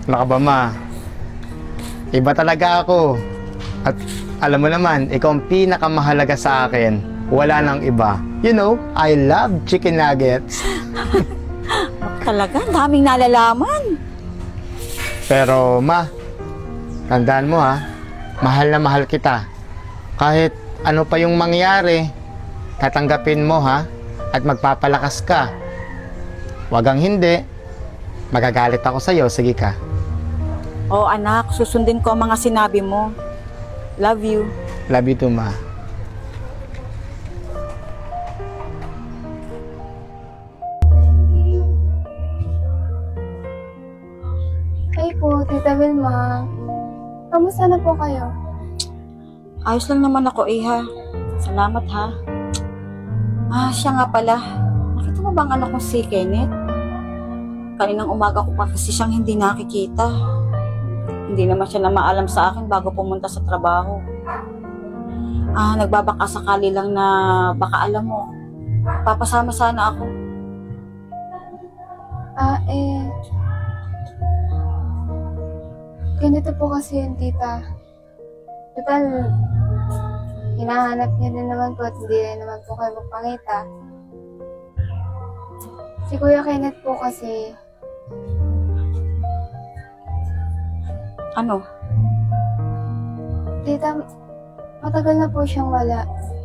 Ano ka ba, ma? Iba talaga ako. At alam mo naman, ikaw ang pinakamahalaga sa akin. Wala nang iba. You know, I love chicken nuggets. Talaga, daming nalalaman. Pero ma, tandaan mo ha, mahal na mahal kita. Kahit ano pa yung mangyari, tatanggapin mo ha, at magpapalakas ka. Wagang hindi, magagalit ako sa'yo, sige ka. Oo anak, susundin ko ang mga sinabi mo. Love you. Love you too, ma. Hey po, Tita Vilma. Kamusta na po kayo? Ayos lang naman ako, Iha. Salamat, ha. Siya nga pala. Nakita mo bang anak ko si Kenneth? Kaninang umaga ko pa kasi siyang hindi nakikita. Hindi naman siya na maalam sa akin bago pumunta sa trabaho. Nagbabaka sakali lang na baka alam mo. Papasama sana ako. Ganito po kasi yun, tita. Total, hinahanap niya din naman po at hindi rin naman po kayo magpangita. Si Kuya Kenneth po kasi, Ano? tita, matagal na po siyang wala.